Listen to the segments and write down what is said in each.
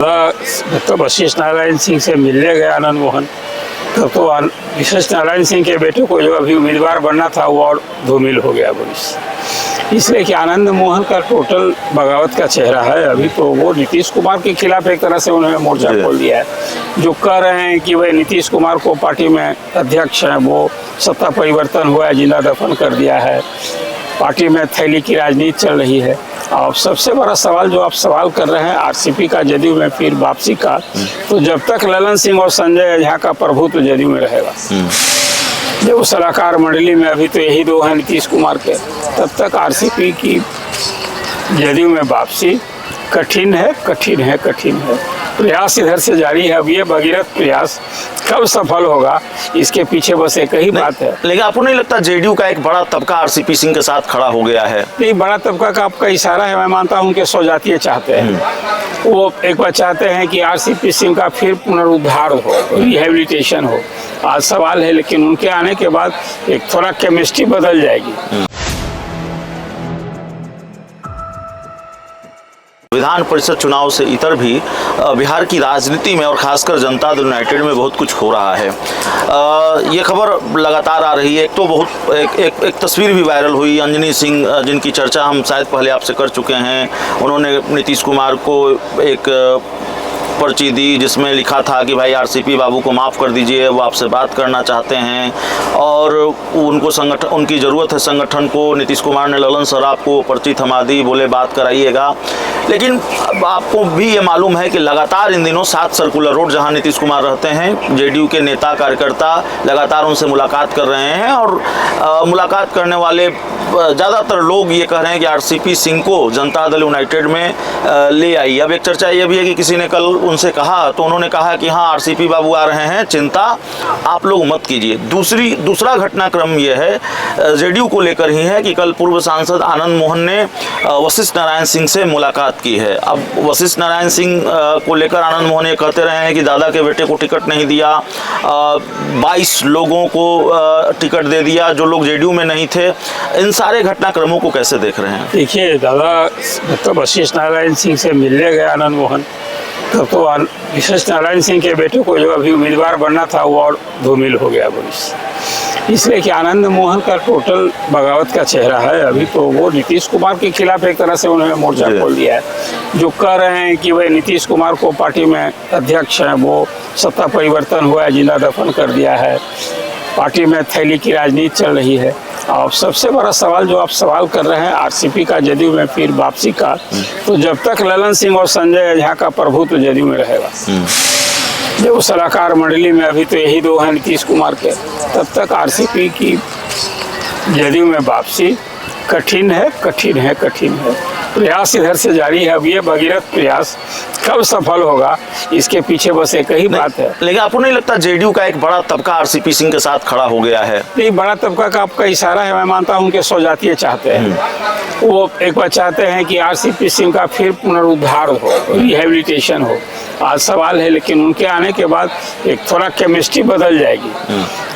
तो वशिष्ठ नारायण सिंह से मिलने गए आनंद मोहन, तब तो वशिष्ठ नारायण सिंह के बेटे को जो अभी उम्मीदवार बनना था वो और धूमिल हो गया भविष्य। इसलिए कि आनंद मोहन का टोटल बगावत का चेहरा है। अभी तो वो नीतीश कुमार के खिलाफ एक तरह से उन्होंने मोर्चा खोल दिया है। जो कह रहे हैं कि वह नीतीश कुमार को पार्टी में अध्यक्ष हैं, वो सत्ता परिवर्तन हुआ है, जिंदा दफन कर दिया है, पार्टी में थैली की राजनीति चल रही है। और सबसे बड़ा सवाल जो आप सवाल कर रहे हैं आरसीपी का जदयू में फिर वापसी का, तो जब तक ललन सिंह और संजय झा का प्रभुत्व जदयू में रहेगा, जब सलाहकार मंडली में अभी तो यही दो हैं नीतीश कुमार के, तब तक आरसीपी की जदयू में वापसी कठिन है, कठिन है, कठिन है। प्रयास इधर से जारी है। अब ये भगीरथ प्रयास कब सफल होगा, इसके पीछे बस एक ही बात है। लेकिन आपको नहीं लगता जेडीयू का एक बड़ा तबका आरसीपी सिंह के साथ खड़ा हो गया है? नहीं, बड़ा तबका का आपका इशारा है। मैं मानता हूं कि स्वजातीय चाहते हैं, वो एक बार चाहते हैं कि आरसीपी सिंह का फिर पुनरुद्धार हो, रिहेबिलिटेशन हो। आज सवाल है, लेकिन उनके आने के बाद एक थोड़ा केमिस्ट्री बदल जाएगी। विधान परिषद चुनाव से इतर भी बिहार की राजनीति में और खासकर जनता दल यूनाइटेड में बहुत कुछ हो रहा है। ये खबर लगातार आ रही है। एक तो बहुत एक तस्वीर भी वायरल हुई, अंजनी सिंह, जिनकी चर्चा हम शायद पहले आपसे कर चुके हैं। उन्होंने नीतीश कुमार को एक पर्ची दी जिसमें लिखा था कि भाई आरसीपी बाबू को माफ़ कर दीजिए, वो आपसे बात करना चाहते हैं और उनको संगठन, उनकी ज़रूरत है संगठन को। नीतीश कुमार ने ललन सराफ को पर्ची थमा दी, बोले बात कराइएगा। लेकिन आपको भी ये मालूम है कि लगातार इन दिनों 7 सर्कुलर रोड जहां नीतीश कुमार रहते हैं, जेडीयू के नेता कार्यकर्ता लगातार उनसे मुलाकात कर रहे हैं और मुलाकात करने वाले ज़्यादातर लोग ये कह रहे हैं कि आरसीपी सिंह को जनता दल यूनाइटेड में ले आई। अब एक चर्चा ये भी है कि किसी ने कल उनसे कहा तो उन्होंने कहा कि हाँ आरसीपी बाबू आ रहे हैं, चिंता आप लोग मत कीजिए। दूसरा घटनाक्रम ये है जेडीयू को लेकर ही है कि कल पूर्व सांसद आनंद मोहन ने वशिष्ठ नारायण सिंह से मुलाकात की है। अब वशिष्ठ नारायण सिंह को लेकर आनंद मोहन ये कहते रहे हैं कि दादा के बेटे को टिकट नहीं दिया, 22 लोगों को टिकट दे दिया जो लोग जेडीयू में नहीं थे। इन सारे घटनाक्रमों को कैसे देख रहे हैं? देखिए दादा, तो वशिष्ठ नारायण सिंह से मिलने गए आनंद मोहन, तब तो वशिष्ठ नारायण सिंह के बेटे को जो अभी उम्मीदवार बनना था वो और धूमिल हो गया भविष्य। इसलिए कि आनंद मोहन का टोटल बगावत का चेहरा है। अभी तो वो नीतीश कुमार के खिलाफ एक तरह से उन्होंने मोर्चा खोल दिया है। जो कह रहे हैं कि वह नीतीश कुमार को पार्टी में अध्यक्ष हैं, वो सत्ता परिवर्तन हुआ है, जिंदा दफन कर दिया है, पार्टी में थैली की राजनीति चल रही है। और सबसे बड़ा सवाल जो आप सवाल कर रहे हैं आरसीपी का जदयू में फिर वापसी का, तो जब तक ललन सिंह और संजय झा का प्रभुत्व जदयू में रहेगा, जब सलाहकार मंडली में अभी तो यही दो हैं नीतीश कुमार के, तब तक आरसीपी की जदयू में वापसी कठिन है, कठिन है, कठिन है। प्रयास इधर से जारी है। अब ये भगीरथ प्रयास कब सफल होगा, इसके पीछे बस एक ही बात है। लेकिन आपको नहीं लगता जेडीयू का एक बड़ा तबका आरसीपी सिंह के साथ खड़ा हो गया है? नहीं, बड़ा तबका का आपका इशारा है। मैं मानता हूं कि स्वजातीय चाहते हैं, वो एक बार चाहते हैं कि आरसीपी सिंह का फिर पुनरुद्धार हो, रिहेबिलिटेशन हो। आज सवाल है, लेकिन उनके आने के बाद एक थोड़ा केमिस्ट्री बदल जाएगी।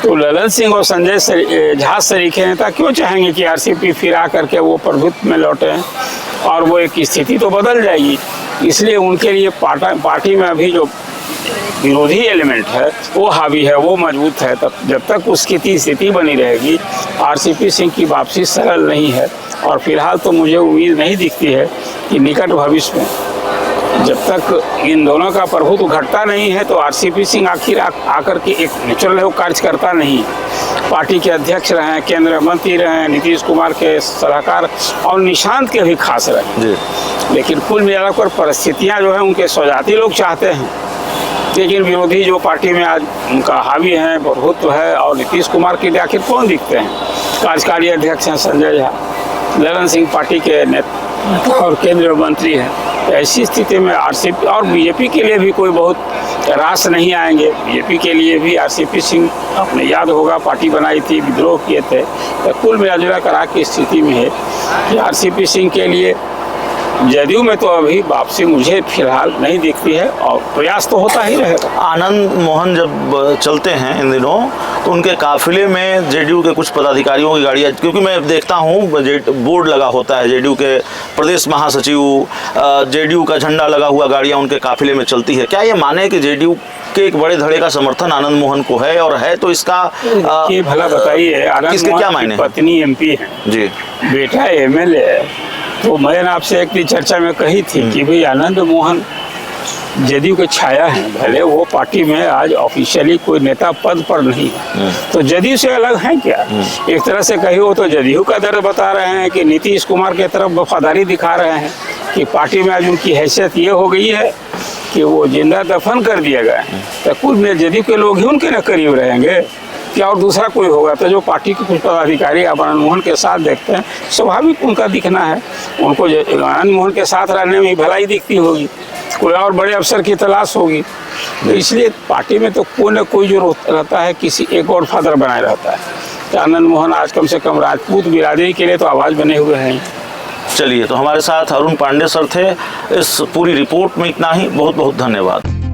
तो ललन सिंह और संजय झा सरीखे नेता क्यों चाहेंगे कि आरसीपी फिर आकर के वो प्रभुत्व में लौटे हैं, और वो एक स्थिति तो बदल जाएगी। इसलिए उनके लिए पार्टी में अभी जो विरोधी एलिमेंट है वो हावी है, वो मजबूत है। तब जब तक उसकी स्थिति बनी रहेगी, आरसीपी सिंह की वापसी सरल नहीं है। और फिलहाल तो मुझे उम्मीद नहीं दिखती है कि निकट भविष्य में, जब तक इन दोनों का प्रभुत्व घटता नहीं है, तो आरसीपी सिंह आखिर आकर के एक नेचुरल है, कार्य करता नहीं। पार्टी के अध्यक्ष रहे, केंद्रीय मंत्री रहे, नीतीश कुमार के सलाहकार और निशांत के भी खास रहे। लेकिन कुल मिलाकर परिस्थितियां जो है उनके स्वजाती लोग चाहते हैं, लेकिन विरोधी जो पार्टी में आज उनका हावी है, प्रभुत्व है, और नीतीश कुमार के लिए आखिर कौन दिखते हैं? कार्यकारी अध्यक्ष हैं संजय झा, ललन सिंह पार्टी के नेता और केंद्रीय मंत्री हैं। ऐसी स्थिति में आरसीपी और बीजेपी के लिए भी कोई बहुत रास नहीं आएंगे। बीजेपी के लिए भी आरसीपी सिंह, अपने याद होगा पार्टी बनाई थी, विद्रोह किए थे, तो कुल मिलाजुला कर की स्थिति में है कि आरसीपी सिंह के लिए जदयू में तो अभी वापसी मुझे फिलहाल नहीं दिखती है और प्रयास तो होता ही रहेगा। आनंद मोहन जब चलते हैं इन दिनों तो उनके काफिले में जेडीयू के कुछ पदाधिकारियों की गाड़ियाँ, क्योंकि मैं देखता हूँ बोर्ड लगा होता है जेडीयू के प्रदेश महासचिव, जेडीयू का झंडा लगा हुआ गाड़ियाँ उनके काफिले में चलती है। क्या ये माने कि जेडीयू के एक बड़े धड़े का समर्थन आनंद मोहन को है, और है तो इसका ये भला बताइए, आनंद मोहन की पत्नी एमपी है जी, बेटा एमएलए है। तो मैंने आपसे एक दिन चर्चा में कही थी कि भाई आनंद मोहन जदयू के छाया है, भले वो पार्टी में आज ऑफिशियली कोई नेता पद पर नहीं है, तो जदयू से अलग है क्या? एक तरह से कही हो तो जदयू का दर्द बता रहे हैं कि नीतीश कुमार की तरफ वफादारी दिखा रहे हैं कि पार्टी में आज उनकी हैसियत ये हो गई है कि वो जिंदा दफन कर दिया गया है। तो कुल में जदयू के लोग ही उनके न करीब रहेंगे क्या और दूसरा कोई होगा? तो जो पार्टी के कुछ पदाधिकारी आनंद मोहन के साथ देखते हैं, स्वाभाविक उनका दिखना है, उनको आनंद मोहन के साथ रहने में भलाई दिखती होगी, कोई और बड़े अफसर की तलाश होगी। तो इसलिए पार्टी में तो कोई न कोई जो रहता है, किसी एक और फादर बनाए रहता है। तो आनंद मोहन आज कम से कम राजपूत बिरादरी के लिए तो आवाज़ बने हुए हैं। चलिए, तो हमारे साथ अरुण पांडे सर थे। इस पूरी रिपोर्ट में इतना ही। बहुत बहुत धन्यवाद।